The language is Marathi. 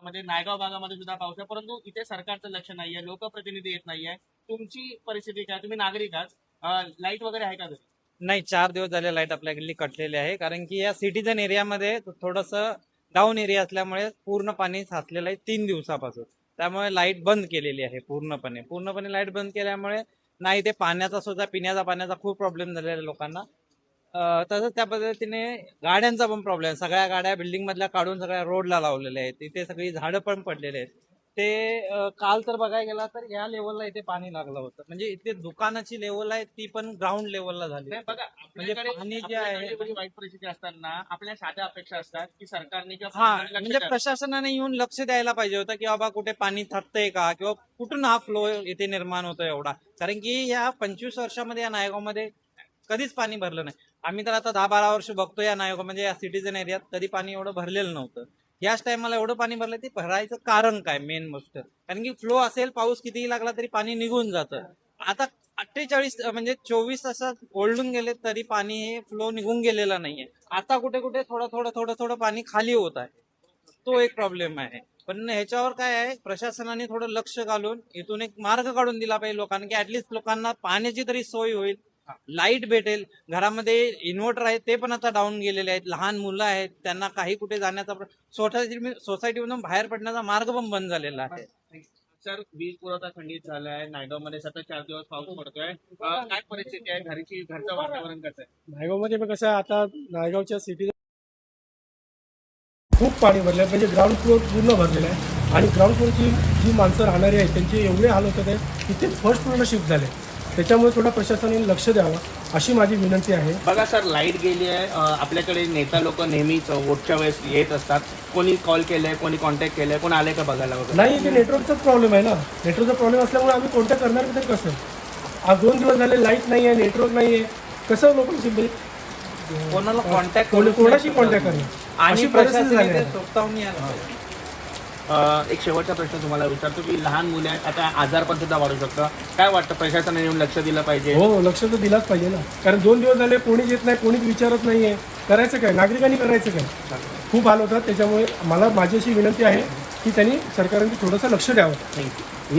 म्हणजे नायगाव भागामध्ये सुद्धा पाऊस आहे, परंतु इथे सरकारचं लक्ष नाहीये, लोकप्रतिनिधी येत नाहीये. तुमची परिस्थिती काय? तुम्ही नागरिक आहात, लाईट वगैरे आहे का घरी? नाही, 4 दिवस झाले लाईट आपल्या गल्ली कटलेली आहे. कारण की या सिटीजन एरियामध्ये थोडंसं डाऊन एरिया असल्यामुळे पूर्ण पाणी साचलेलं आहे 3 दिवसापासून. त्यामुळे लाईट बंद केलेली आहे पूर्णपणे लाईट बंद केल्यामुळे नाही ते पाण्याचा सुद्धा पिण्याचा पाण्याचा खूप प्रॉब्लेम झालेला आहे लोकांना. तसंच त्या पद्धतीने गाड्यांचा पण प्रॉब्लेम, सगळ्या गाड्या बिल्डिंग मधल्या काढून सगळ्या रोडला लावलेल्या आहेत. तिथे सगळी झाडं पण पडलेले आहेत. ते काल तर बघायला गेला तर या लेवलला इथे पाणी लागलं होतं. म्हणजे इथे दुकानाची लेवल आहे ती पण ग्राउंड लेवलला झाली. नाही बघा, म्हणजे आपल्याकडे पाणी जे आहे आपल्याकडे वाईट परिस्थिती असताना आपल्या साध्या अपेक्षा असतात की सरकारने किंवा हा प्रशासनाने लक्ष म्हणजे द्यावं. प्रशासनाने येऊन लक्ष द्यायला पाहिजे होतं की बाबा कुठे पाणी थकतंय का, किंवा कुठून हा फ्लो इथे निर्माण होतोय एवढा. कारण की या 25 वर्षामध्ये या नायगावमध्ये कधीच पाणी भरलं नाही. आम्ही तर आता 10-12 वर्ष बघतो या नायगाव म्हणजे या सिटीजन एरियात कधी पाणी एवढं भरलेलं नव्हतं. याच टायमाला एवढं पाणी भरलं, ते भरायचं कारण काय मेन गोष्ट. कारण की फ्लो असेल, पाऊस कितीही लागला तरी पाणी निघून जातं. आता 48 म्हणजे 24 तासात ओलडून गेले तरी पाणी हे फ्लो निघून गेलेलं नाहीये. आता कुठे कुठे थोडं पाणी खाली होत आहे. तो एक प्रॉब्लेम आहे. पण ह्याच्यावर काय आहे, प्रशासनाने थोडं लक्ष घालून इथून एक मार्ग काढून दिला पाहिजे लोकांना, की ऍटलीस्ट लोकांना पाण्याची तरी सोय होईल, लाईट भेटेल. घरामध्ये इन्व्हर्टर आहेत ते पण आता डाऊन गेलेले आहेत. लहान मुलं आहेत, त्यांना काही कुठे जाण्याचा सोसायटीमधून बाहेर पडण्याचा मार्ग पण बंद झालेला आहे. सर, वीज पुरवठा खंडित झालाय, नायगाव मध्ये सतत 4 दिवस पाऊस पडतोय. काय परिस्थिती आहे, घरचं वातावरण कसं आहे? नायगावमध्ये पण कसं आहे, आता नायगावच्या सिटी खूप पाणी भरलं आहे. म्हणजे ग्राउंड फ्लोअर पूर्ण भरलेला आहे आणि ग्राउंड फ्लोअरची जी माणसं राहणारी आहेत त्यांचे एवढे हाल होतात आहे की ते फर्स्ट फ्लोअरला शिफ्ट झाले. त्याच्यामुळे थोडा प्रशासनाने लक्ष द्यावं अशी माझी विनंती आहे. बघा सर, लाईट गेली आहे. आपल्याकडे नेता लोक नेहमीच वोटच्या वेळेस येत असतात. कोणी कॉल केलंय, कोणी कॉन्टॅक्ट केलंय, कोण आलंय का बघायला वगैरे? नाही, ते नेटवर्कचाच प्रॉब्लेम आहे ना. नेटवर्कचा प्रॉब्लेम असल्यामुळे आम्ही कॉन्टॅक्ट करणार तरी कसं. आज 2 दिवस झाले लाईट नाही आहे, नेटवर्क नाही आहे, कसं लोकांशी कोणाला कॉन्टॅक्ट कोणाशी कॉन्टॅक्ट करणार आणि अशी परिस्थिती झाली प्रशासनाने आहे. स्वतःहून यायला पाहिजे. एक शेवटचा प्रश्न तुम्हाला विचारतो की लहान मुले आहेत, आता आजार पण सुद्धा वाढू शकतं. काय वाटतं, प्रशासनाने येऊन लक्ष दिलं पाहिजे? हो, लक्ष तर दिलाच पाहिजे ना. कारण 2 दिवस झाले कोणीच येत नाही, कोणीच विचारत नाहीये. करायचं काय, नागरिकांनी करायचं काय. खूप हाल होतात. त्याच्यामुळे मला माझी अशी विनंती आहे की त्यांनी सरकारने थोडंसं लक्ष द्यावं. थँक्यू.